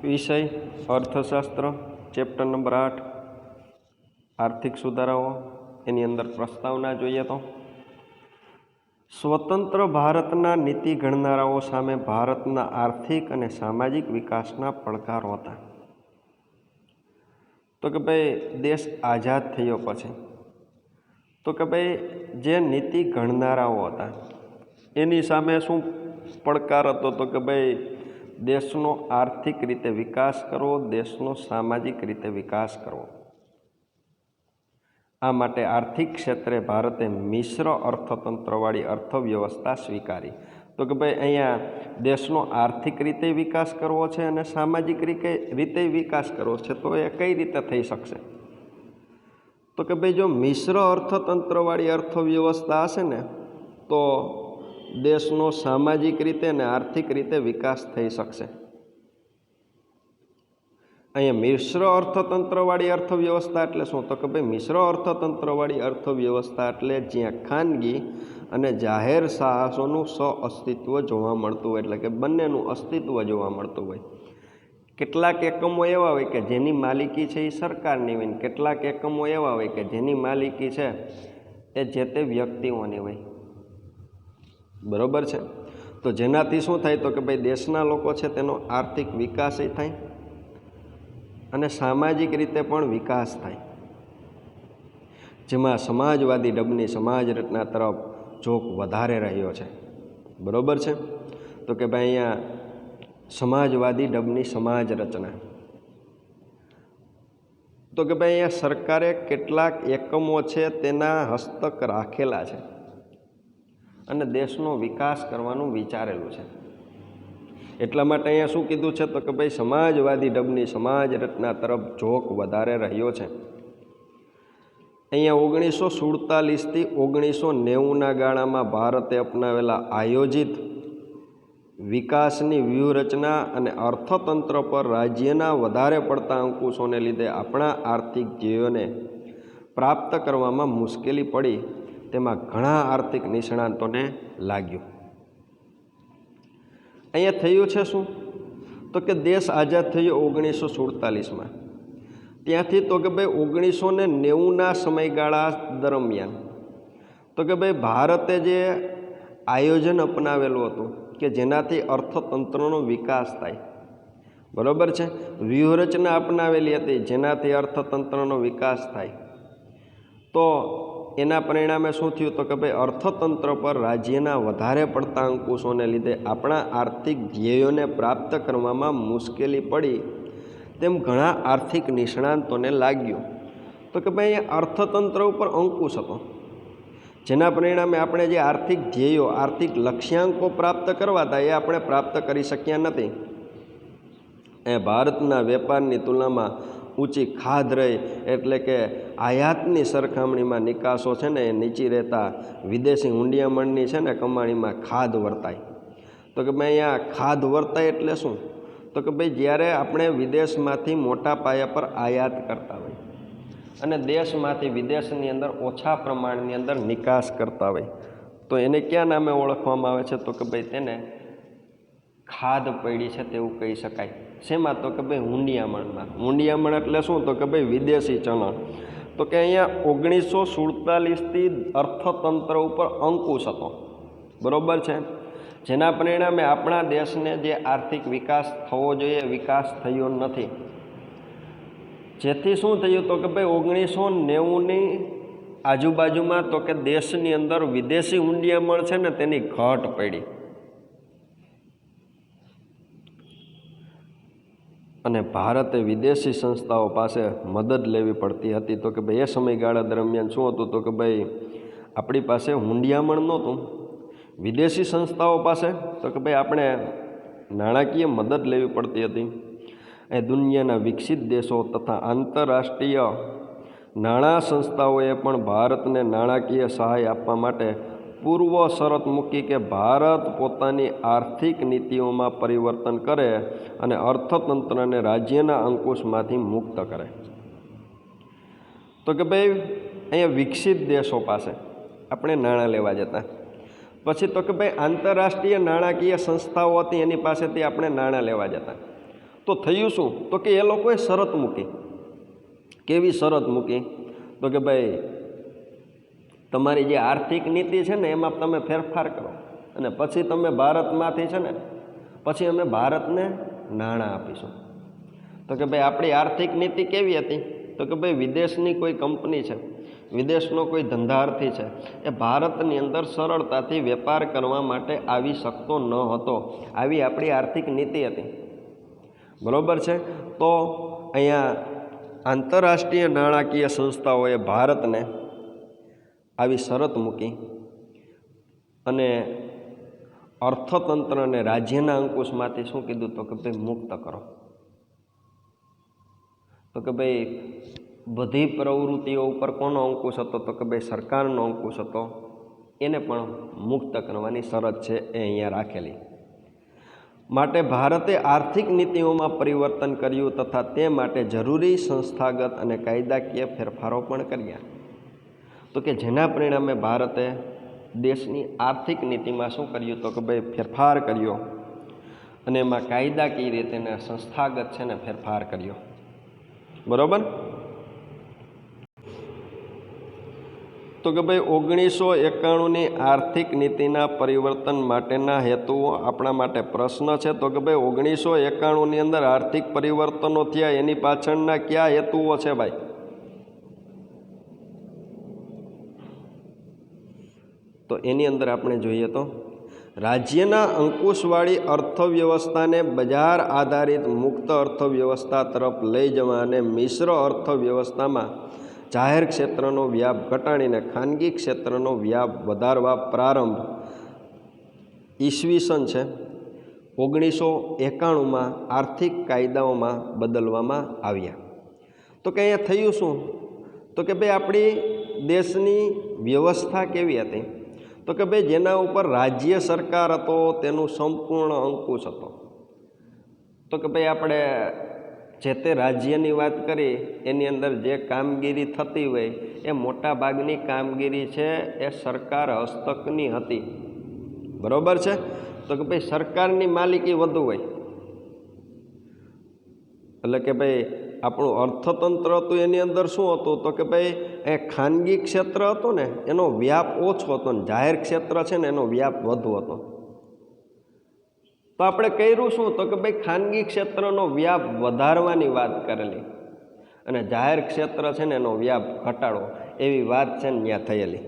વિષય અર્થશાસ્ત્ર, chapter number 8 આર્થિક સુધારાઓ. એની અંદર પ્રસ્તાવના જોઈએ તો સ્વતંત્ર ભારતના નીતિ ઘડનારાઓ સામે ભારતના આર્થિક અને સામાજિક વિકાસના પડકારો હતા. તો કે ભાઈ દેશ આઝાદ થયો પછી તો કે ભાઈ જે નીતિ ઘડનારાઓ હતા એની સામે શું પડકાર હતો? તો કે ભાઈ દેશનો આર્થિક રીતે વિકાસ કરવો, દેશનો સામાજિક રીતે વિકાસ કરવો. આ માટે આર્થિક ક્ષેત્રે ભારતે મિશ્ર અર્થતંત્રવાળી અર્થવ્યવસ્થા સ્વીકારી. તો કે ભાઈ અહીંયા દેશનો આર્થિક રીતે વિકાસ કરવો છે અને સામાજિક રીતે વિકાસ કરવો છે. તો એ કઈ રીતે થઈ શકશે? તો કે ભાઈ જો મિશ્ર અર્થતંત્રવાળી અર્થવ્યવસ્થા હશે ને તો દેશનો સામાજિક રીતે અને આર્થિક રીતે વિકાસ થઈ શકશે. અહીંયા મિશ્ર અર્થતંત્રવાળી અર્થવ્યવસ્થા એટલે શું? તો કે ભાઈ મિશ્ર અર્થતંત્રવાળી અર્થવ્યવસ્થા એટલે જ્યાં ખાનગી અને જાહેર સાહસોનું સહઅસ્તિત્વ જોવા મળતું હોય, એટલે કે બંનેનું અસ્તિત્વ જોવા મળતું હોય. કેટલાક એકમો એવા હોય કે જેની માલિકી છે એ સરકારની હોય, કેટલાક એકમો એવા હોય કે જેની માલિકી છે એ જે તે વ્યક્તિઓની હોય. બરોબર છે? તો જેનાથી શું થાય? તો કે ભાઈ દેશના લોકો છે તેનો આર્થિક વિકાસ થાય અને સામાજિક રીતે પણ વિકાસ થાય, જેમાં સમાજવાદી ઢબની સમાજ રચના તરફ ઝોક વધારે રહ્યો છે. બરોબર છે? તો કે ભાઈ અહીંયા સમાજવાદી ઢબની સમાજ રચના. તો કે ભાઈ અહીંયા સરકારે કેટલાક એકમો છે તેના હસ્તક રાખેલા છે અને દેશનો વિકાસ કરવાનું વિચારેલું છે. એટલા માટે અહીંયા શું કીધું છે? તો કે ભાઈ સમાજવાદી ઢબની સમાજ રચના તરફ ઝોક વધારે રહ્યો છે. અહીંયા 1947થી 1990ના ગાળામાં ભારતે અપનાવેલા આયોજિત વિકાસની વ્યૂહરચના અને અર્થતંત્ર પર રાજ્યના વધારે પડતા અંકુશોને લીધે આપણા આર્થિક ધ્યેયોને પ્રાપ્ત કરવામાં મુશ્કેલી પડી, તેમાં ઘણા આર્થિક નિષ્ણાંતોને લાગ્યું. અહીંયા થયું છે શું? તો કે દેશ આઝાદ થયો 1947માં. ત્યાંથી તો કે ભાઈ 1990ના સમયગાળા દરમિયાન તો કે ભાઈ ભારતે જે આયોજન અપનાવેલું હતું કે જેનાથી અર્થતંત્રનો વિકાસ થાય. બરાબર છે? વ્યૂહરચના અપનાવેલી હતી જેનાથી અર્થતંત્રનો વિકાસ થાય. તો એના પરિણામે શું થયું? તો કે ભાઈ અર્થતંત્ર પર રાજ્યના વધારે પડતા અંકુશોને લીધે આપણા આર્થિક ધ્યેયોને પ્રાપ્ત કરવામાં મુશ્કેલી પડી, તેમ ઘણા આર્થિક નિષ્ણાંતોને લાગ્યું. તો કે ભાઈ અર્થતંત્ર ઉપર અંકુશ હતો, જેના પરિણામે આપણે જે આર્થિક ધ્યેયો, આર્થિક લક્ષ્યાંકો પ્રાપ્ત કરવા હતા એ આપણે પ્રાપ્ત કરી શક્યા નથી. એ ભારતના વેપારની તુલનામાં ઊંચી ખાધ રહી, એટલે કે આયાતની સરખામણીમાં નિકાસો છે ને એ નીચી રહેતા વિદેશી હુંડિયામણની છે ને કમાણીમાં ખાધ વર્તાય. તો કે ભાઈ અહીંયા ખાધ વર્તાય એટલે શું? તો કે ભાઈ જ્યારે આપણે વિદેશમાંથી મોટા પાયા પર આયાત કરતા હોય અને દેશમાંથી વિદેશની અંદર ઓછા પ્રમાણની અંદર નિકાસ કરતા હોય તો એને કયા નામે ઓળખવામાં આવે છે? તો કે ભાઈ તેને ખાધ પડી છે તેવું કહી શકાય. શેમાં? તો કે ભાઈ હુંડિયામણમાં. હુંડિયામણ એટલે શું? તો કે ભાઈ વિદેશી ચલણ. તો કે અહીંયા 1947થી અર્થતંત્ર ઉપર અંકુશ હતો. બરોબર છે? જેના પરિણામે આપણા દેશને જે આર્થિક વિકાસ થવો જોઈએ વિકાસ થયો નથી. જેથી શું થયું? તો કે ભાઈ 1990ની આજુબાજુમાં તો કે દેશની અંદર વિદેશી હુંડિયામણ છે ને તેની ઘટ પડી અને ભારતે વિદેશી સંસ્થાઓ પાસે મદદ લેવી પડતી હતી. તો કે ભાઈ એ સમયગાળા દરમિયાન શું હતું? તો કે ભાઈ આપણી પાસે હુંડિયામણ નહોતું, વિદેશી સંસ્થાઓ પાસે તો કે ભાઈ આપણે નાણાકીય મદદ લેવી પડતી હતી. એ દુનિયાના વિકસિત દેશો તથા આંતરરાષ્ટ્રીય નાણાં સંસ્થાઓએ પણ ભારતને નાણાકીય સહાય આપવા માટે પૂર્વ શરત મૂકી કે ભારત પોતાની આર્થિક નીતિઓમાં પરિવર્તન કરે અને અર્થતંત્રને રાજ્યના અંકુશમાંથી મુક્ત કરે. તો કે ભાઈ અહીંયા વિકસિત દેશો પાસે આપણે નાણાં લેવા જતા, પછી તો કે ભાઈ આંતરરાષ્ટ્રીય નાણાકીય સંસ્થાઓ હતી એની પાસેથી આપણે નાણાં લેવા જતા. તો થયું શું? તો કે એ લોકોએ શરત મૂકી. કેવી શરત મૂકી? તો કે ભાઈ તમારી જે આર્થિક નીતિ છે ને એમાં તમે ફેરફાર કરો અને પછી તમે ભારતમાંથી છે ને પછી અમે ભારતને નાણાં આપીશું. તો કે ભાઈ આપણી આર્થિક નીતિ કેવી હતી? તો કે ભાઈ વિદેશની કોઈ કંપની છે, વિદેશનો કોઈ ધંધાર્થી છે, એ ભારતની અંદર સરળતાથી વેપાર કરવા માટે આવી શકતો ન હતો. આવી આપણી આર્થિક નીતિ હતી. બરાબર છે. તો અહીંયા આંતરરાષ્ટ્રીય નાણાકીય સંસ્થાઓએ ભારતને આવી શરત મૂકી અને અર્થતંત્રને રાજ્યના અંકુશમાંથી શું કીધું? તો કે ભાઈ મુક્ત કરો. તો કે ભાઈ બધી પ્રવૃત્તિઓ ઉપર કોનો અંકુશ હતો? તો કે ભાઈ સરકારનો અંકુશ હતો. એને પણ મુક્ત કરવાની શરત છે એ અહીંયા રાખેલી. માટે ભારતે આર્થિક નીતિઓમાં પરિવર્તન કર્યું તથા તે માટે જરૂરી સંસ્થાગત અને કાયદાકીય ફેરફારો પણ કર્યા. તો કે જેના પરિણામે ભારતે દેશની આર્થિક નીતિમાં શું કર્યું? તો કે ભાઈ ફેરફાર કર્યો અને એમાં કાયદાકીય રીતે ને સંસ્થાગત છે ને ફેરફાર કર્યો. બરાબર. તો કે ભાઈ 1991ની આર્થિક નીતિના પરિવર્તન માટેના હેતુઓ આપણા માટે પ્રશ્ન છે. તો કે ભાઈ 1991ની અંદર આર્થિક પરિવર્તનો થયા એની પાછળના કયા હેતુઓ છે ભાઈ? તો એની અંદર આપણે જોઈએ તો રાજ્યના અંકુશવાળી અર્થવ્યવસ્થાને બજાર આધારિત મુક્ત અર્થવ્યવસ્થા તરફ લઈ જવા અને મિશ્ર અર્થવ્યવસ્થામાં જાહેર ક્ષેત્રનો વ્યાપ ઘટાડીને ખાનગી ક્ષેત્રનો વ્યાપ વધારવા પ્રારંભ ઈસવીસન છે 1991માં આર્થિક કાયદાઓમાં બદલવામાં આવ્યા. તો કે અહીંયા થયું શું? તો કે ભાઈ આપણી દેશની વ્યવસ્થા કેવી હતી? તો કે ભાઈ જેના ઉપર રાજ્ય સરકાર હતો તેનું સંપૂર્ણ અંકુશ હતો. તો કે ભાઈ આપણે જે તે રાજ્યની વાત કરી એની અંદર જે કામગીરી થતી હોય એ મોટા ભાગની કામગીરી છે એ સરકાર હસ્તકની હતી. બરાબર છે. તો કે ભાઈ સરકારની માલિકી વધુ હોય એટલે કે ભાઈ આપણું અર્થતંત્ર હતું એની અંદર શું હતું? તો કે ભાઈ એ ખાનગી ક્ષેત્ર હતું ને એનો વ્યાપ ઓછો હતો ને જાહેર ક્ષેત્ર છે ને એનો વ્યાપ વધુ હતો. તો આપણે કર્યું શું? તો કે ભાઈ ખાનગી ક્ષેત્રનો વ્યાપ વધારવાની વાત કરેલી અને જાહેર ક્ષેત્ર છે ને એનો વ્યાપ ઘટાડો એવી વાત છે ને ત્યાં થયેલી.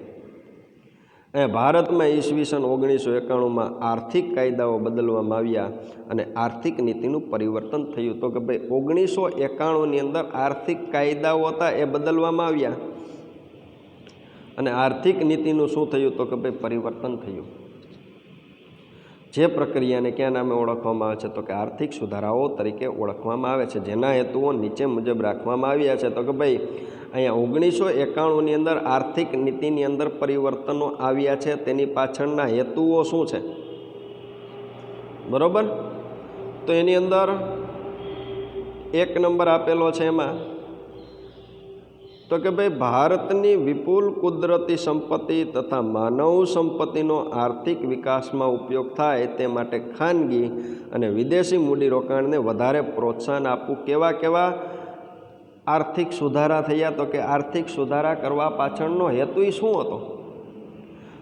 અને ભારતમાં ઈસવીસન 1991માં આર્થિક કાયદાઓ બદલવામાં આવ્યા અને આર્થિક નીતિનું પરિવર્તન થયું. તો કે ભાઈ 1991ની અંદર આર્થિક કાયદાઓ હતા એ બદલવામાં આવ્યા અને આર્થિક નીતિનું શું થયું? તો કે ભાઈ પરિવર્તન થયું. જે પ્રક્રિયાને ક્યાં નામે ઓળખવામાં આવે છે? તો કે આર્થિક સુધારાઓ તરીકે ઓળખવામાં આવે છે, જેના હેતુઓ નીચે મુજબ રાખવામાં આવ્યા છે. તો કે ભાઈ અહીંયા 1991ની અંદર આર્થિક નીતિની અંદર પરિવર્તનો આવ્યા છે, તેની પાછળના હેતુઓ શું છે? બરાબર. તો એની અંદર 1 નંબર આપેલો છે એમાં તો કે ભાઈ ભારતની વિપુલ કુદરતી સંપત્તિ તથા માનવ સંપત્તિનો આર્થિક વિકાસમાં ઉપયોગ થાય તે માટે ખાનગી અને વિદેશી મૂડીરોકાણને વધારે પ્રોત્સાહન આપવું. કેવા કેવા આર્થિક સુધારા થયા? તો કે આર્થિક સુધારા કરવા પાછળનો હેતુ શું હતો?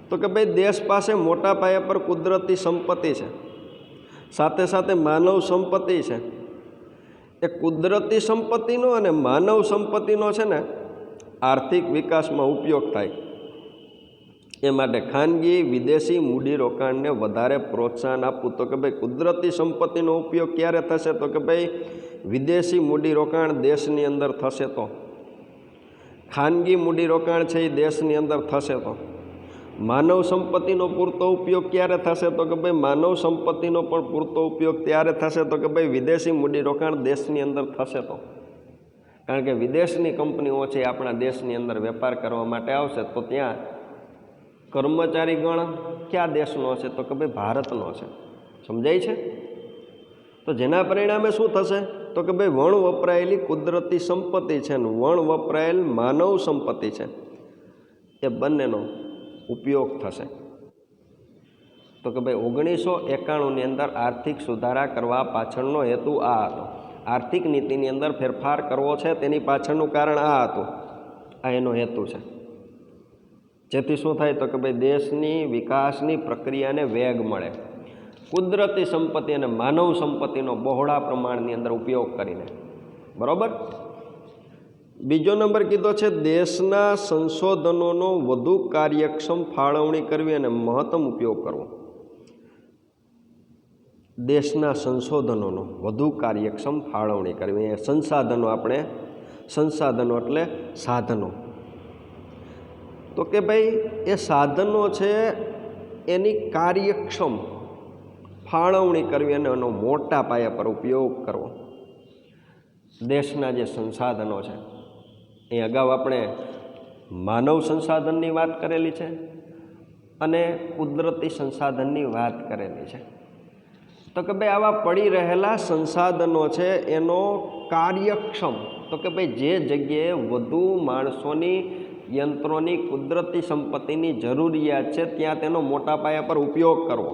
તો કે ભાઈ દેશ પાસે મોટા પાયા પર કુદરતી સંપત્તિ છે, સાથે સાથે માનવ સંપત્તિ છે. એ કુદરતી સંપત્તિનો અને માનવ સંપત્તિનો છે ને આર્થિક વિકાસમાં ઉપયોગ થાય એ માટે ખાનગી વિદેશી મૂડીરોકાણને વધારે પ્રોત્સાહન આપવું. તો કે ભાઈ કુદરતી સંપત્તિનો ઉપયોગ ક્યારે થશે? તો કે ભાઈ વિદેશી મૂડીરોકાણ દેશની અંદર થશે તો, ખાનગી મૂડીરોકાણ છે એ દેશની અંદર થશે તો. માનવ સંપત્તિનો પૂરતો ઉપયોગ ક્યારે થશે? તો કે ભાઈ માનવ સંપત્તિનો પણ પૂરતો ઉપયોગ ત્યારે થશે તો કે ભાઈ વિદેશી મૂડીરોકાણ દેશની અંદર થશે તો. કારણ કે વિદેશની કંપનીઓ છે આપણા દેશની અંદર વેપાર કરવા માટે આવશે તો ત્યાં કર્મચારી ગણ કયા દેશનો છે? તો કે ભાઈ ભારતનો છે. સમજાય છે? તો જેના પરિણામે શું થશે? તો કે ભાઈ વણ વપરાયેલી કુદરતી સંપત્તિ છે ને વણ વપરાયેલ માનવ સંપત્તિ છે એ બંનેનો ઉપયોગ થશે. તો કે ભાઈ 1991ની અંદર આર્થિક સુધારા કરવા પાછળનો હેતુ આ હતો. આર્થિક નીતિની અંદર ફેરફાર કરવો છે તેની પાછળનું કારણ આ હતું. આ એનો હેતુ છે. જેથી શું થાય તો કે ભાઈ દેશની વિકાસની પ્રક્રિયાને વેગ મળે, કુદરતી સંપત્તિ અને માનવ સંપત્તિનો બહોળા પ્રમાણની અંદર ઉપયોગ કરીને. બરાબર. બીજો નંબર કીધો છે દેશના સંશોધનોનો વધુ કાર્યક્ષમ ફાળવણી કરવી અને મહત્તમ ઉપયોગ કરવો. દેશના સંશોધનોનો વધુ કાર્યક્ષમ ફાળવણી કરવી. એ સંસાધનો, આપણે સંસાધનો એટલે સાધનો. તો કે ભાઈ એ સાધનો છે એની કાર્યક્ષમ ફાળવણી કરવી અને એનો મોટા પાયા પર ઉપયોગ કરવો. દેશના જે સંસાધનો છે એ અગાઉ આપણે માનવ સંસાધનની વાત કરેલી છે અને કુદરતી સંસાધનની વાત કરેલી છે. તો કે ભાઈ આવા પડી રહેલા સંસાધનો છે એનો કાર્યક્ષમ, તો કે ભાઈ જે જગ્યાએ વધુ માણસોની, યંત્રોની, કુદરતી સંપત્તિની જરૂરિયાત છે ત્યાં તેનો મોટા પાયા પર ઉપયોગ કરવો.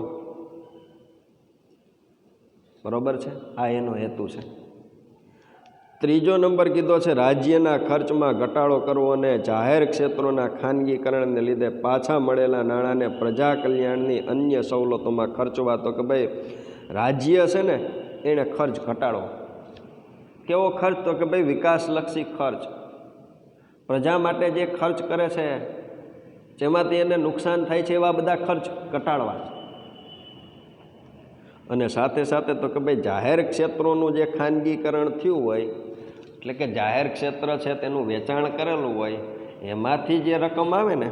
બરાબર છે. આ એનો હેતુ છે. ત્રીજો નંબર કીધો છે રાજ્યના ખર્ચમાં ઘટાડો કરવો અને જાહેર ક્ષેત્રોના ખાનગીકરણને લીધે પાછા મળેલા નાણાંને પ્રજા કલ્યાણની અન્ય સવલતોમાં ખર્ચવા. તો કે ભાઈ રાજ્ય છે ને એણે ખર્ચ ઘટાડવો. કેવો ખર્ચ? તો કે ભાઈ વિકાસલક્ષી ખર્ચ. પ્રજા માટે જે ખર્ચ કરે છે, જેમાંથી એને નુકસાન થાય છે, એવા બધા ખર્ચ ઘટાડવા. અને સાથે સાથે તો કે ભાઈ જાહેર ક્ષેત્રોનું જે ખાનગીકરણ થયું હોય, એટલે કે જાહેર ક્ષેત્ર છે તેનું વેચાણ કરેલું હોય, એમાંથી જે રકમ આવે ને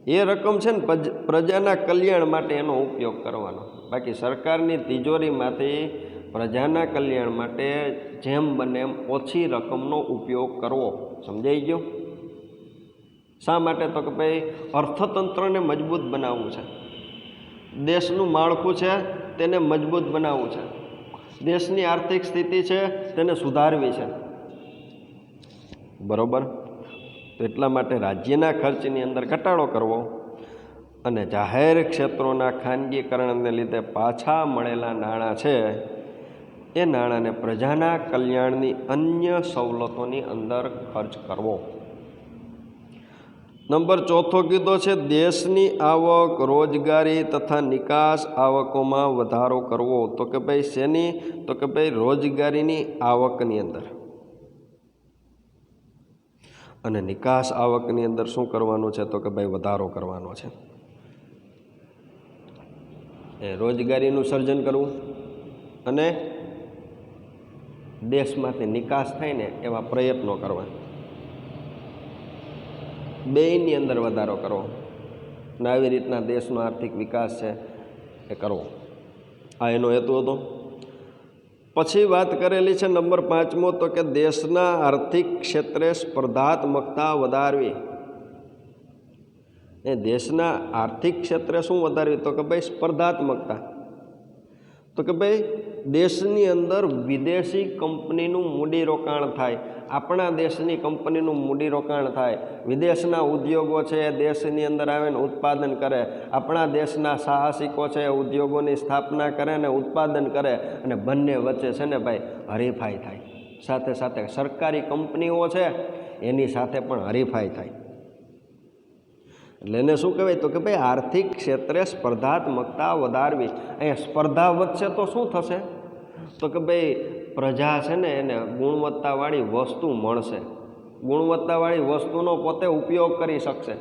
એ રકમ છે ને પ્રજાના કલ્યાણ માટે એનો ઉપયોગ કરવાનો. બાકી સરકારની તિજોરીમાંથી પ્રજાના કલ્યાણ માટે જેમ બને એમ ઓછી રકમનો ઉપયોગ કરવો. સમજાઈ ગયો? શા માટે? તો કે ભાઈ અર્થતંત્રને મજબૂત બનાવવું છે, દેશનું માળખું છે તેને મજબૂત બનાવવું છે, દેશની આર્થિક સ્થિતિ છે તેને સુધારવી છે. બરાબર. તો એટલા માટે રાજ્યના ખર્ચની અંદર ઘટાડો કરવો અને જાહેર ક્ષેત્રોના ખાનગીકરણને લીધે પાછા મળેલા નાણાં છે એ નાણાંને પ્રજાના કલ્યાણની અન્ય સવલતોની અંદર ખર્ચ કરવો. નંબર ચોથો કીધો છે દેશની આવક, રોજગારી તથા નિકાસ આવકોમાં વધારો કરવો. તો કે ભાઈ શેની? તો કે ભાઈ રોજગારીની આવકની અંદર અને નિકાસ આવકની અંદર શું કરવાનું છે? તો કે ભાઈ વધારો કરવાનો છે. એ રોજગારીનું સર્જન કરવું અને દેશમાંથી નિકાસ થાય ને એવા પ્રયત્નો કરવા. બેયની અંદર વધારો કરવો અને આવી રીતના દેશનો આર્થિક વિકાસ છે એ કરવો. આ એનો હેતુ હતો. પછી વાત કરેલી છે નંબર 5મો, તો કે દેશના આર્થિક ક્ષેત્રે સ્પર્ધાત્મકતા વધારવી. એ દેશના આર્થિક ક્ષેત્રે શું વધારવી? તો કે ભાઈ સ્પર્ધાત્મકતા. તો કે ભાઈ દેશની અંદર વિદેશી કંપનીનું મૂડીરોકાણ થાય, આપણા દેશની કંપનીનું મૂડીરોકાણ થાય, વિદેશના ઉદ્યોગો છે એ દેશની અંદર આવીને ઉત્પાદન કરે, આપણા દેશના સાહસિકો છે એ ઉદ્યોગોની સ્થાપના કરે અને ઉત્પાદન કરે અને બંને વચ્ચે છે ને ભાઈ હરીફાઈ થાય. સાથે સાથે સરકારી કંપનીઓ છે એની સાથે પણ હરીફાઈ થાય. એટલે એને શું કહેવાય? તો કે ભાઈ આર્થિક ક્ષેત્રે સ્પર્ધાત્મકતા વધારવી. અહીંયા સ્પર્ધા વધશે તો શું થશે? તો કે ભાઈ પ્રજા છે ને એને ગુણવત્તાવાળી વસ્તુ મળશે, ગુણવત્તાવાળી વસ્તુનો પોતે ઉપયોગ કરી શકશે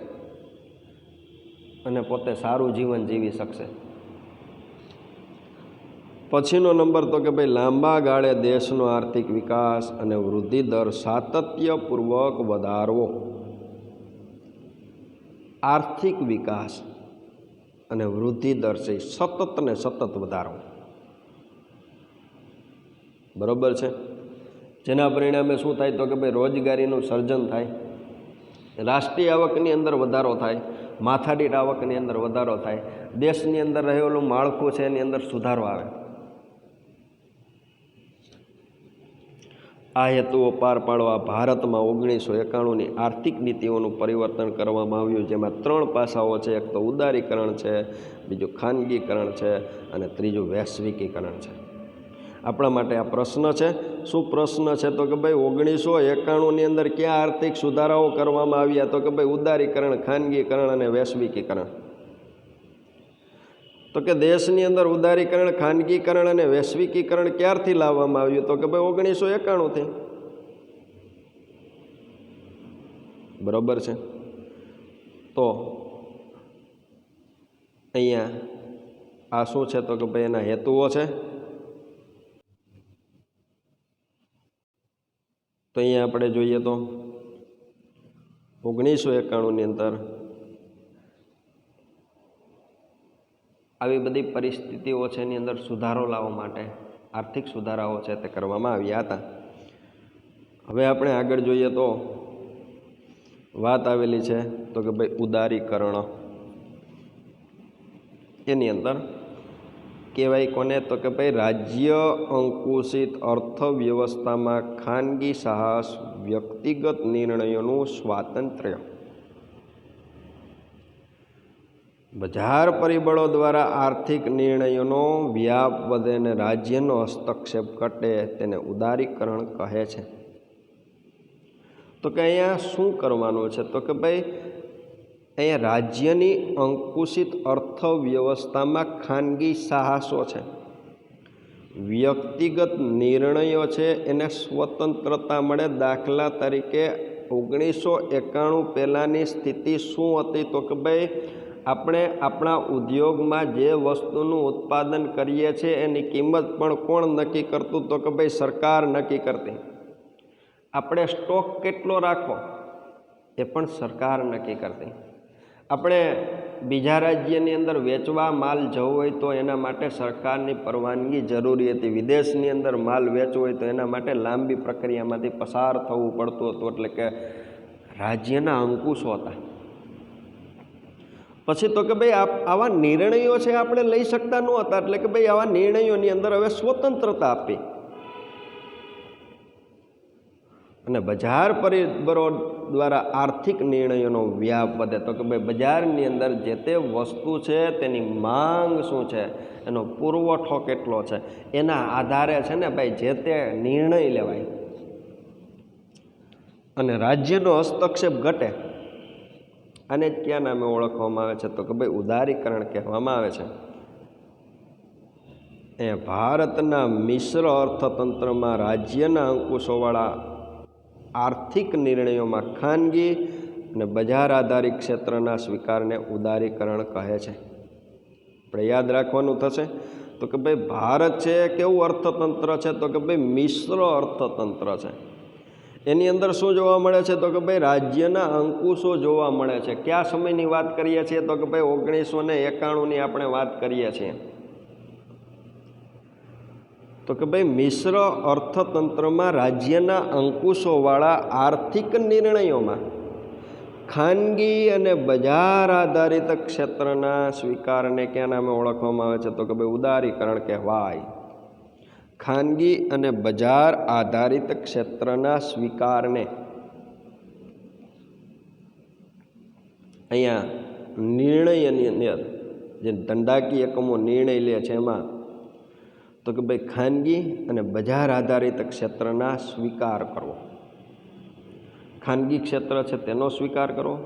અને પોતે સારું જીવન જીવી શકશે. પછીનો નંબર તો કે ભાઈ લાંબા ગાળે દેશનો આર્થિક વિકાસ અને વૃદ્ધિ દર સાતત્યપૂર્વક વધારવો. આર્થિક વિકાસ અને વૃદ્ધિ દર છે સતત ને સતત વધારવો. બરાબર છે. જેના પરિણામે શું થાય? તો કે ભાઈ રોજગારીનું સર્જન થાય, રાષ્ટ્રીય આવકની અંદર વધારો થાય, માથાદીઠ આવકની અંદર વધારો થાય, દેશની અંદર રહેલું માળખું છે એની અંદર સુધારો આવે. આ હેતુઓ પાર પાડવા ભારતમાં 1991ની આર્થિક નીતિઓનું પરિવર્તન કરવામાં આવ્યું, જેમાં 3 પાસાઓ છે. એક તો ઉદારીકરણ છે, બીજું ખાનગીકરણ છે અને ત્રીજું વૈશ્વિકીકરણ છે. આપણા માટે આ પ્રશ્ન છે. શું પ્રશ્ન છે? તો કે ભાઈ 1991ની અંદર ક્યાં આર્થિક સુધારાઓ કરવામાં આવ્યા? તો કે ભાઈ ઉદારીકરણ, ખાનગીકરણ અને વૈશ્વિકીકરણ. તો કે દેશની અંદર ઉદારીકરણ, ખાનગીકરણ અને વૈશ્વિકીકરણ ક્યારથી લાવવામાં આવ્યું? તો કે ભાઈ 1991થી. બરાબર છે. તો અહીંયા આ શું છે? તો કે ભાઈ એના હેતુઓ છે. તો અહીંયા આપણે જોઈએ તો 1991ની અંદર આવી બધી પરિસ્થિતિઓ છે, એની અંદર સુધારો લાવવા માટે આર્થિક સુધારાઓ છે તે કરવામાં આવ્યા હતા. હવે આપણે આગળ જોઈએ તો વાત આવેલી છે તો કે ભાઈ ઉદારીકરણ. એની અંદર કહેવાય કોને? તો કે ભાઈ રાજ્ય અંકુશિત અર્થવ્યવસ્થામાં ખાનગી સાહસ, વ્યક્તિગત નિર્ણયોનું સ્વાતંત્ર્ય, બજાર પરિબળો દ્વારા આર્થિક નિર્ણયોનો વ્યાપ વધે અને રાજ્યનો હસ્તક્ષેપ ઘટે, તેને ઉદારીકરણ કહે છે. તો કે અહીંયા શું કરવાનું છે? તો કે ભાઈ અહીંયા રાજ્યની અંકુશિત અર્થવ્યવસ્થામાં ખાનગી સાહસો છે, વ્યક્તિગત નિર્ણયો છે, એને સ્વતંત્રતા મળે. દાખલા તરીકે 1991 પહેલાંની સ્થિતિ શું હતી? તો કે ભાઈ આપણે આપણા ઉદ્યોગમાં જે વસ્તુનું ઉત્પાદન કરીએ છીએ એની કિંમત પણ કોણ નક્કી કરતું? તો કે ભાઈ સરકાર નક્કી કરતી. આપણે સ્ટોક કેટલો રાખવો એ પણ સરકાર નક્કી કરતી. આપણે બીજા રાજ્યની અંદર વેચવા માલ જવો હોય તો એના માટે સરકારની પરવાનગી જરૂરી હતી. વિદેશની અંદર માલ વેચવો હોય તો એના માટે લાંબી પ્રક્રિયામાંથી પસાર થવું પડતું હતું. એટલે કે રાજ્યના અંકુશો હતા. પછી તો કે ભાઈ આવા નિર્ણયો છે આપણે લઈ શકતા ન હતા. એટલે કે ભાઈ આવા નિર્ણયોની અંદર હવે સ્વતંત્રતા આપી અને બજાર પરિબળો દ્વારા આર્થિક નિર્ણયોનો વ્યાપ વધે. તો કે ભાઈ બજારની અંદર જે તે વસ્તુ છે તેની માંગ શું છે, એનો પુરવઠો કેટલો છે, એના આધારે છે ને ભાઈ જે તે નિર્ણય લેવાય અને રાજ્યનો હસ્તક્ષેપ ઘટે. આને જ કયા નામે ઓળખવામાં આવે છે? તો કે ભાઈ ઉદારીકરણ કહેવામાં આવે છે. એ ભારતના મિશ્ર અર્થતંત્રમાં રાજ્યના અંકુશોવાળા આર્થિક નિર્ણયોમાં ખાનગી અને બજાર આધારિત ક્ષેત્રના સ્વીકારને ઉદારીકરણ કહે છે. આપણે યાદ રાખવાનું થશે. તો કે ભાઈ ભારત છે કેવું અર્થતંત્ર છે? તો કે ભાઈ મિશ્ર અર્થતંત્ર છે. એની અંદર શું જોવા મળે છે? તો કે ભાઈ રાજ્યના અંકુશો જોવા મળે છે. કયા સમયની વાત કરીએ છીએ? તો કે ભાઈ 1991ની આપણે વાત કરીએ છીએ. તો કે ભાઈ મિશ્ર અર્થતંત્રમાં રાજ્યના અંકુશોવાળા આર્થિક નિર્ણયોમાં ખાનગી અને બજાર આધારિત ક્ષેત્રના સ્વીકારને ક્યાં નામે ઓળખવામાં આવે છે? તો કે ભાઈ ઉદારીકરણ કહેવાય. ખાનગી અને બજાર આધારિત ક્ષેત્રના સ્વીકારને અહીંયા નિર્ણયની અંદર જે ધંધાકીય એકમો નિર્ણય લે છે એમાં તો કે ભાઈ ખાનગી અને બજાર આધારિત ક્ષેત્રના સ્વીકાર કરવો. ખાનગી ક્ષેત્ર છે તેનો સ્વીકાર કરવો.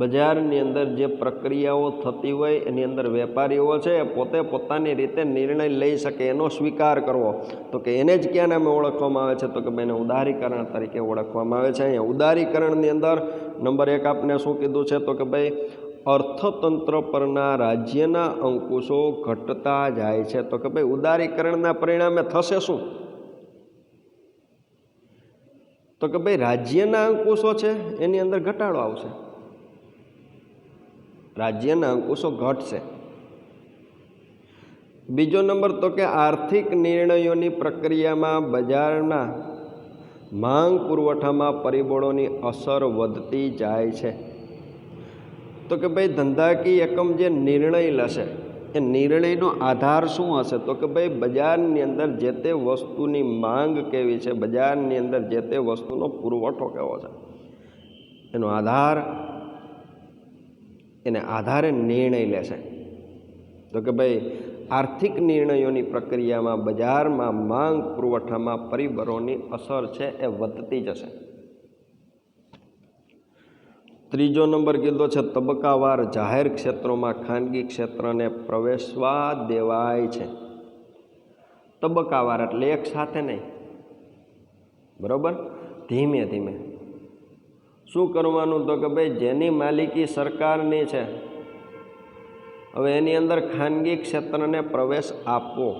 બજારની અંદર જે પ્રક્રિયાઓ થતી હોય એની અંદર વેપારીઓ છે એ પોતે પોતાની રીતે નિર્ણય લઈ શકે એનો સ્વીકાર કરવો. તો કે એને જ ક્યાં નામે ઓળખવામાં આવે છે? તો કે ભાઈ એને ઉદારીકરણ તરીકે ઓળખવામાં આવે છે. અહીંયા ઉદારીકરણની અંદર નંબર 1 આપને શું કીધું છે? તો કે ભાઈ અર્થતંત્ર પરના રાજ્યના અંકુશો ઘટતા જાય છે. તો કે ભાઈ ઉદારીકરણના પરિણામે થશે શું? તો કે ભાઈ રાજ્યના અંકુશો છે એની અંદર ઘટાડો આવશે, રાજ્યના અંકુશો ઘટશે. બીજો નંબર તો કે આર્થિક નિર્ણયોની પ્રક્રિયામાં બજારના માંગ પુરવઠામાં પરિબળોની અસર વધતી જાય છે. તો કે ભાઈ ધંધાકીય એકમ જે નિર્ણય લેશે એ નિર્ણયનો આધાર શું હશે? તો કે ભાઈ બજારની અંદર જે તે વસ્તુની માંગ કેવી છે, બજારની અંદર જે તે વસ્તુનો પુરવઠો કેવો છે, એનો આધાર, એને આધારે નિર્ણય લેશે. તો કે ભાઈ આર્થિક નિર્ણયોની પ્રક્રિયામાં બજારમાં માંગ પુરવઠામાં પરિબળોની અસર છે એ વધતી જશે. ત્રીજો નંબર કીધો છે તબક્કાવાર જાહેર ક્ષેત્રોમાં ખાનગી ક્ષેત્રને પ્રવેશવા દેવાય છે. તબક્કાવાર એટલે એક સાથે નહીં, બરાબર, ધીમે ધીમે. શું કરવાનું? તો કે ભાઈ જેની માલિકી સરકારની છે, હવે એની અંદર ખાનગી ક્ષેત્રને પ્રવેશ આપવો.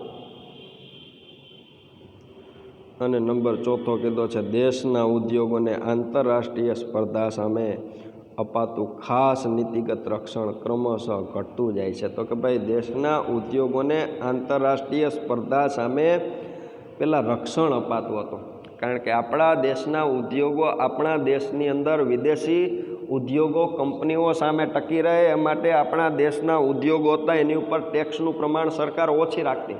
અને નંબર ચોથો કીધો છે દેશના ઉદ્યોગોને આંતરરાષ્ટ્રીય સ્પર્ધા સામે અપાતું ખાસ નીતિગત રક્ષણ ક્રમશઃ ઘટતું જાય છે. તો કે ભાઈ દેશના ઉદ્યોગોને આંતરરાષ્ટ્રીય સ્પર્ધા સામે પહેલાં રક્ષણ અપાતું હતું, કારણ કે આપણા દેશના ઉદ્યોગો આપણા દેશની અંદર વિદેશી ઉદ્યોગો કંપનીઓ સામે ટકી રહે એ માટે આપણા દેશના ઉદ્યોગો હતા એની ઉપર ટેક્સનું પ્રમાણ સરકાર ઓછી રાખતી.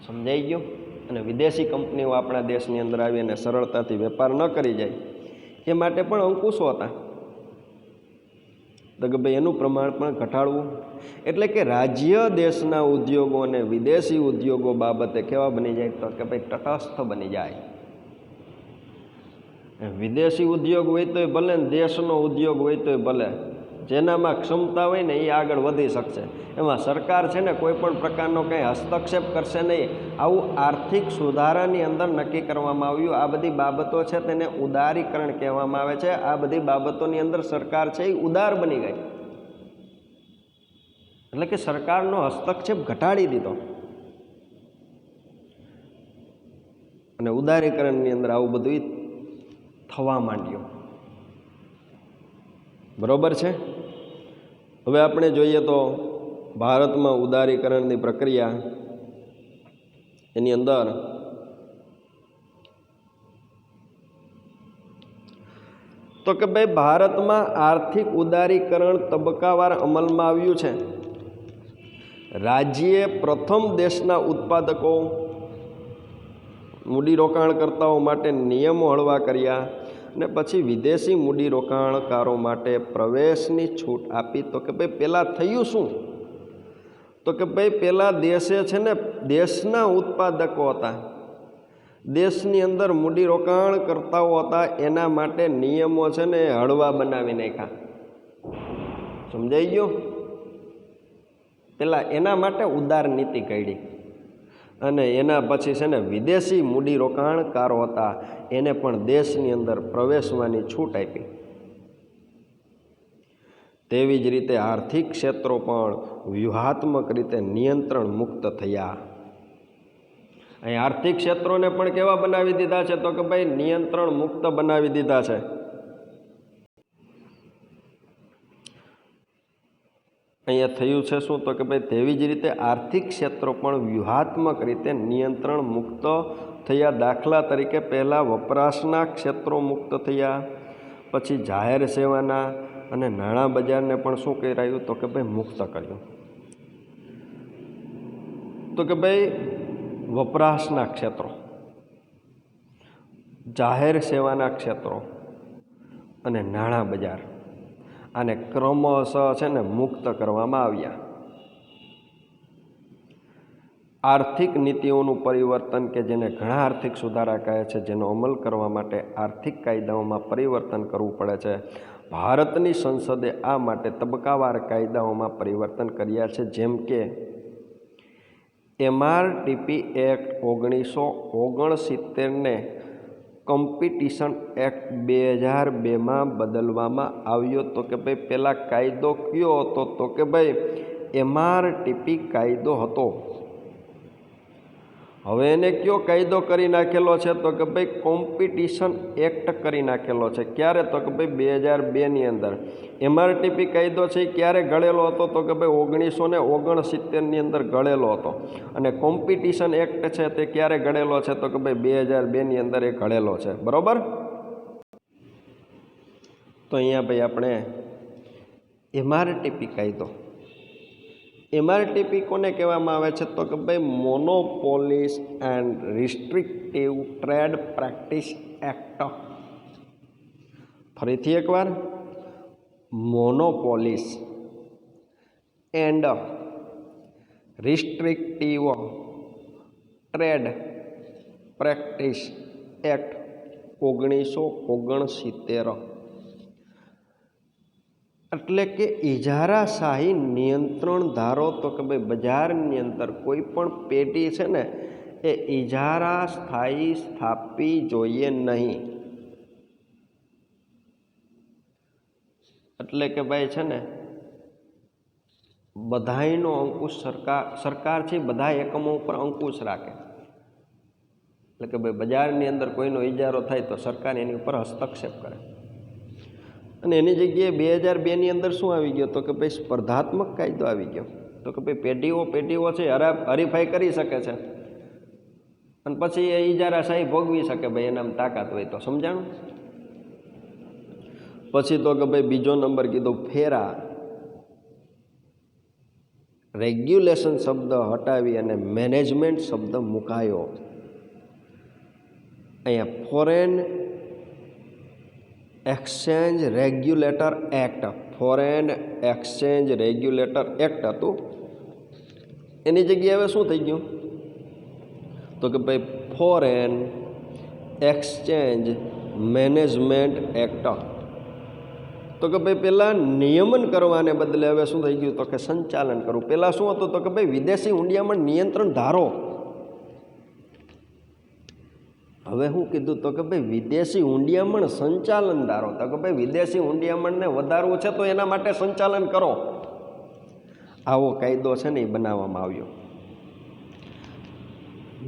સમજાઈ ગયું? અને વિદેશી કંપનીઓ આપણા દેશની અંદર આવીને સરળતાથી વેપાર ન કરી જાય એ માટે પણ અંકુશો હતા. તો કે ભાઈ એનું પ્રમાણ પણ ઘટાડવું. એટલે કે રાજ્ય દેશના ઉદ્યોગો અને વિદેશી ઉદ્યોગો બાબતે કેવા બની જાય? તો કે ભાઈ તટસ્થ બની જાય. વિદેશી ઉદ્યોગ હોય તોય ભલે ને દેશનો ઉદ્યોગ હોય તોય ભલે, જેનામાં ક્ષમતા હોય ને એ આગળ વધી શકશે. એમાં સરકાર છે ને કોઈ પણ પ્રકારનો કંઈ હસ્તક્ષેપ કરશે નહીં. આવું આર્થિક સુધારાની અંદર નક્કી કરવામાં આવ્યું. આ બધી બાબતો છે તેને ઉદારીકરણ કહેવામાં આવે છે. આ બધી બાબતોની અંદર સરકાર છે એ ઉદાર બની ગઈ, એટલે કે સરકારનો હસ્તક્ષેપ ઘટાડી દીધો. અને ઉદારીકરણની અંદર આવું બધું થવા માંડ્યું. બરોબર છે? હવે આપણે જોઈએ તો ભારતમાં ઉદારીકરણની પ્રક્રિયા એની અંદર તો કે ભાઈ ભારતમાં આર્થિક ઉદારીકરણ તબક્કાવાર અમલમાં આવ્યું છે. રાજ્યે પ્રથમ દેશના ઉત્પાદકો મૂડીરોકાણકર્તાઓ માટે નિયમો હળવા કર્યા અને પછી વિદેશી મૂડીરોકાણકારો માટે પ્રવેશની છૂટ આપી. તો કે ભાઈ પહેલાં થયું શું? તો કે ભાઈ પહેલાં દેશે છે ને દેશના ઉત્પાદકો હતા, દેશની અંદર મૂડીરોકાણકર્તાઓ હતા, એના માટે નિયમો છે ને હળવા બનાવી નાખ્યા. સમજાઈ ગયું? પહેલાં એના માટે ઉદાર નીતિ કાઢી અને એના પછી છે ને વિદેશી મૂડીરોકાણકારો હતા એને પણ દેશની અંદર પ્રવેશવાની છૂટ આપી. તેવી જ રીતે આર્થિક ક્ષેત્રો પણ વ્યૂહાત્મક રીતે નિયંત્રણ મુક્ત થયા. અહીં આર્થિક ક્ષેત્રોને પણ કેવા બનાવી દીધા છે? તો કે ભાઈ નિયંત્રણ મુક્ત બનાવી દીધા છે. અહીંયા થયું છે શું? તો કે ભાઈ તેવી જ રીતે આર્થિક ક્ષેત્રો પણ વ્યૂહાત્મક રીતે નિયંત્રણ મુક્ત થયા. દાખલા તરીકે પહેલાં વપરાશના ક્ષેત્રો મુક્ત થયા, પછી જાહેર સેવાના અને નાણાં બજારને પણ શું કરાયું? તો કે ભાઈ મુક્ત કર્યું. તો કે ભાઈ વપરાશના ક્ષેત્રો, જાહેર સેવાના ક્ષેત્રો અને નાણાં બજાર આને ક્રમશઃ છે ને મુક્ત કરવામાં આવ્યા. આર્થિક નીતિઓનું પરિવર્તન કે જેને ઘણા આર્થિક સુધારા કહે છે, જેનો અમલ કરવા માટે આર્થિક કાયદાઓમાં પરિવર્તન કરવું પડે છે. ભારતની સંસદે આ માટે તબક્કાવાર કાયદાઓમાં પરિવર્તન કર્યા છે, જેમ કે MRTP એક્ટ 1969ને કોમ્પિટિશન એક્ટ 2002માં બદલવામાં આવ્યો. તો કે ભાઈ પહેલાં કાયદો કયો હતો? તો કે ભાઈ MRTP કાયદો હતો. હવે એને કયો કાયદો કરી નાખેલો છે? તો કે ભાઈ કોમ્પિટિશન એક્ટ કરી નાખેલો છે. ક્યારે? તો કે ભાઈ 2002ની અંદર. MRTP કાયદો છે એ ક્યારે ઘડેલો હતો? તો કે ભાઈ 1969ની અંદર ઘડેલો હતો. અને કોમ્પિટિશન એક્ટ છે તે ક્યારે ઘડેલો છે? તો કે ભાઈ 2002ની અંદર એ ઘડેલો છે. બરાબર? તો અહીંયા ભાઈ આપણે MRTP કાયદો MRTP કોને કહેવામાં આવે છે? તો કે ભાઈ મોનોપોલીસ એન્ડ રિસ્ટ્રિક્ટિવ ટ્રેડ પ્રેક્ટિસ એક્ટ. ફરીથી એકવાર, મોનોપોલીસ એન્ડ રિસ્ટ્રિક્ટિવ ટ્રેડ પ્રેક્ટિસ એક્ટ 1969. એટલે કે ઇજારાશાહી નિયંત્રણ ધારો. તો કે ભાઈ બજારની અંદર કોઈ પણ પેઢી છે ને એ ઇજારા સ્થાયી સ્થાપવી જોઈએ નહીં. એટલે કે ભાઈ છે ને બધાયનો અંકુશ સરકાર છે, બધા એકમો ઉપર અંકુશ રાખે. એટલે કે ભાઈ બજારની અંદર કોઈનો ઇજારો થાય તો સરકાર એની ઉપર હસ્તક્ષેપ કરે. અને એની જગ્યાએ 2002ની અંદર શું આવી ગયો? તો કે ભાઈ સ્પર્ધાત્મક કાયદો આવી ગયો. તો કે ભાઈ પેઢીઓ છે હરીફાઈ કરી શકે છે અને પછી એ ઇજારાશાહી ભોગવી શકે. ભાઈ એનામાં તાકાત હોય તો. સમજાણું? પછી તો કે ભાઈ બીજો નંબર કીધો ફેરા. રેગ્યુલેશન શબ્દ હટાવી અને મેનેજમેન્ટ શબ્દ મુકાયો. અહીંયા foreign exchange regulator act, foreign exchange regulator act હતું. એની જગ્યાએ હવે શું થઈ ગયું? તો કે ભાઈ ફોરેન એક્સચેન્જ મેનેજમેન્ટ એક્ટ. તો કે ભાઈ પહેલાં નિયમન કરવાને બદલે હવે શું થઈ ગયું? તો કે સંચાલન કરવું. પહેલાં શું હતું? તો કે ભાઈ વિદેશી હુંડિયામણ નિયંત્રણ ધારો. હવે શું કીધું? તો કે ભાઈ વિદેશી હુંડિયામણ સંચાલન ધારો. તો કે ભાઈ વિદેશી હુંડિયામણને વધારવું છે તો એના માટે સંચાલન કરો. આવો કાયદો છે ને એ બનાવવામાં આવ્યો.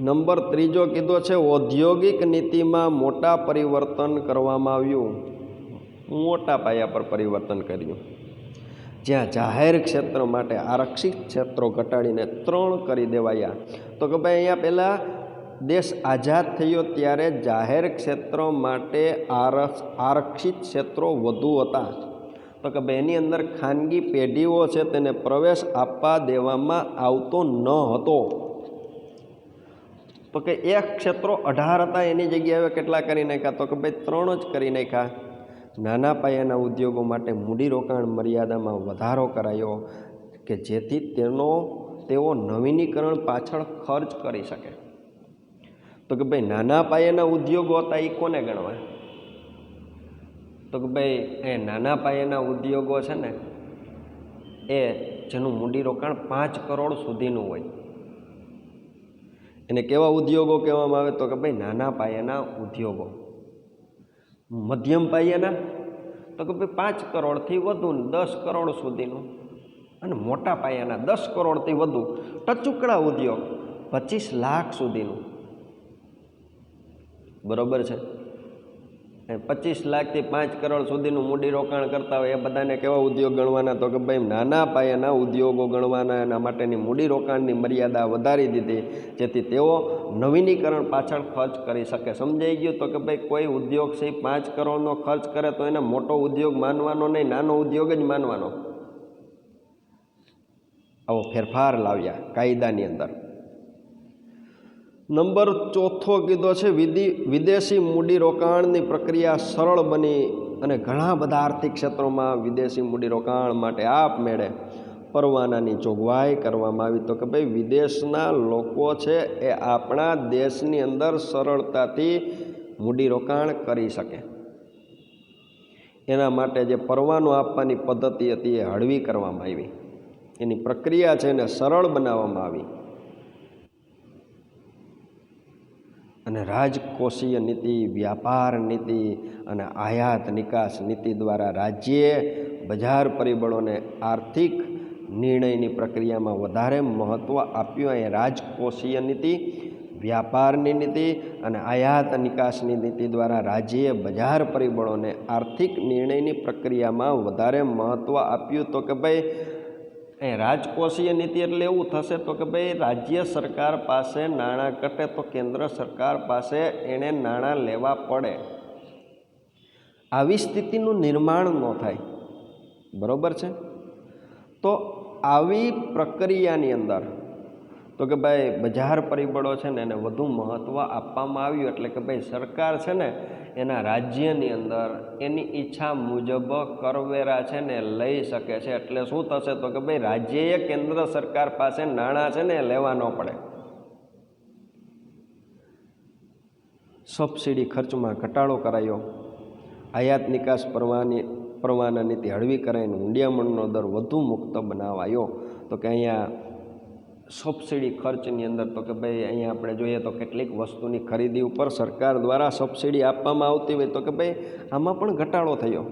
નંબર ત્રીજો કીધો છે ઔદ્યોગિક નીતિમાં મોટા પરિવર્તન કરવામાં આવ્યું. મોટા પાયા પર પરિવર્તન કર્યું. જ્યાં જાહેર ક્ષેત્ર માટે આરક્ષિત ક્ષેત્રો ઘટાડીને 3 કરી દેવાયા. તો કે ભાઈ અહીંયા પહેલાં દેશ આઝાદ થયો ત્યારે જાહેર ક્ષેત્રો માટે આરક્ષિત ક્ષેત્રો વધુ હતા. તો કે ભાઈ એની અંદર ખાનગી પેઢીઓ છે તેને પ્રવેશ આપવા દેવામાં આવતો ન હતો. તો કે એક ક્ષેત્રો 18 હતા, એની જગ્યાએ કેટલા કરી નાખ્યા? તો કે ભાઈ 3 જ કરી નાખ્યા. નાના પાયાના ઉદ્યોગો માટે મૂડીરોકાણ મર્યાદામાં વધારો કરાયો કે જેથી તેઓ નવીનીકરણ પાછળ ખર્ચ કરી શકે. તો કે ભાઈ નાના પાયાના ઉદ્યોગો હતા એ કોને ગણવા? તો કે ભાઈ એ નાના પાયાના ઉદ્યોગો છે ને એ જેનું મૂડીરોકાણ 5 કરોડ સુધીનું હોય એને કેવા ઉદ્યોગો કહેવામાં આવે? તો કે ભાઈ નાના પાયાના ઉદ્યોગો. મધ્યમ પાયાના? તો કે ભાઈ 5 કરોડથી વધુ, 10 કરોડ સુધીનું. અને મોટા પાયાના 10 કરોડથી વધુ. ટચુકડા ઉદ્યોગ 25 લાખ સુધીનું. બરોબર છે? 25 લાખથી 5 કરોડ સુધીનું મૂડીરોકાણ કરતા હોય એ બધાને કેવા ઉદ્યોગ ગણવાના? તો કે ભાઈ નાના પાયાના ઉદ્યોગો ગણવાના. એના માટેની મૂડીરોકાણની મર્યાદા વધારી દીધી જેથી તેઓ નવીનીકરણ પાછળ ખર્ચ કરી શકે. સમજાઈ ગયું? તો કે ભાઈ કોઈ ઉદ્યોગ છે 5 કરોડનો ખર્ચ કરે તો એને મોટો ઉદ્યોગ માનવાનો નહીં, નાનો ઉદ્યોગ જ માનવાનો. આવો ફેરફાર લાવ્યા કાયદાની અંદર. નંબર 4 કીધો છે વિદેશી મૂડીરોકાણની પ્રક્રિયા સરળ બની અને ઘણા બધા આર્થિક ક્ષેત્રોમાં વિદેશી મૂડીરોકાણ માટે આપમેળે પરવાનાની જોગવાઈ કરવામાં આવી. તો કે ભાઈ વિદેશના લોકો છે એ આપણા દેશની અંદર સરળતાથી મૂડીરોકાણ કરી શકે એના માટે જે પરવાનો આપવાની પદ્ધતિ હતી એ હળવી કરવામાં આવી. એની પ્રક્રિયા છે એને સરળ બનાવવામાં આવી. અને રાજકોષીય નીતિ, વ્યાપાર નીતિ અને આયાત નિકાસ નીતિ દ્વારા રાજ્યે બજાર પરિબળોને આર્થિક નિર્ણયની પ્રક્રિયામાં વધારે મહત્ત્વ આપ્યું. એ રાજકોષીય નીતિ, વ્યાપારની નીતિ અને આયાત નિકાસની નીતિ દ્વારા રાજ્યે બજાર પરિબળોને આર્થિક નિર્ણયની પ્રક્રિયામાં વધારે મહત્ત્વ આપ્યું. તો કે ભાઈ એ રાજકોષીય નીતિ એટલે એવું થશે તો કે ભાઈ રાજ્ય સરકાર પાસે નાણાં ઘટે તો કેન્દ્ર સરકાર પાસે એણે નાણાં લેવા પડે. આવી સ્થિતિનું નિર્માણ ન થાય. બરોબર છે? તો આવી પ્રક્રિયાની અંદર તો કે ભાઈ બજાર પરિબળો છે ને એને વધુ મહત્ત્વ આપવામાં આવ્યું, એટલે કે ભાઈ સરકાર છે ને એના રાજ્યની અંદર એની ઈચ્છા મુજબ કરવેરા છે ને લઈ શકે છે. એટલે શું થશે તો કે ભાઈ રાજ્યએ કેન્દ્ર સરકાર પાસે નાણાં છે ને લેવા ન પડે. સબસિડી ખર્ચમાં ઘટાડો કરાયો, આયાત નિકાસ પરવાના નીતિ હળવી કરાઈને ઊંડિયામણનો દર વધુ મુક્ત બનાવાયો. તો કે અહીંયા સબસિડી ખર્ચની અંદર તો કે ભાઈ અહીંયા આપણે જોઈએ તો કેટલીક વસ્તુની ખરીદી ઉપર સરકાર દ્વારા સબસિડી આપવામાં આવતી હોય તો કે ભાઈ આમાં પણ ઘટાડો થયો.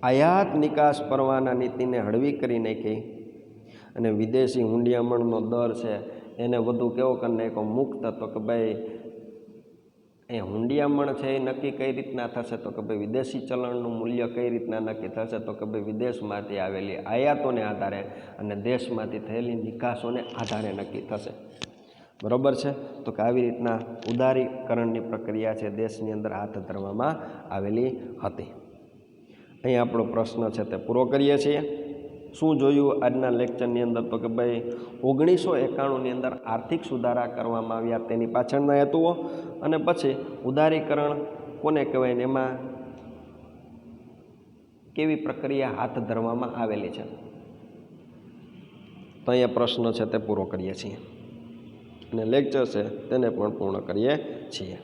આયાત નિકાસ પરવાના નીતિને હળવી કરી નાખી અને વિદેશી ઊંડિયામણનો દર છે એને વધુ કેવો કરી નાખ્યો, મુક્ત. તો કે ભાઈ એ હુંડિયામણ છે એ નક્કી કઈ રીતના થશે તો કે ભાઈ વિદેશી ચલણનું મૂલ્ય કઈ રીતના નક્કી થશે તો કે ભાઈ વિદેશમાંથી આવેલી આયાતોને આધારે અને દેશમાંથી થયેલી નિકાસોને આધારે નક્કી થશે. બરાબર છે. તો કે આવી રીતના ઉદારીકરણની પ્રક્રિયા છે દેશની અંદર હાથ ધરવામાં આવેલી હતી. અહીં આપણો પ્રશ્ન છે તે પૂરો કરીએ છીએ. શું જોયું આજના લેક્ચરની અંદર તો કે ભાઈ 1991ની અંદર આર્થિક સુધારા કરવામાં આવ્યા તેની પાછળના હેતુઓ, અને પછી ઉદારીકરણ કોને કહેવાય ને એમાં કેવી પ્રક્રિયા હાથ ધરવામાં આવેલી છે. તો અહીંયા પ્રશ્ન છે તે પૂરો કરીએ છીએ અને લેક્ચર છે તેને પણ પૂર્ણ કરીએ છીએ.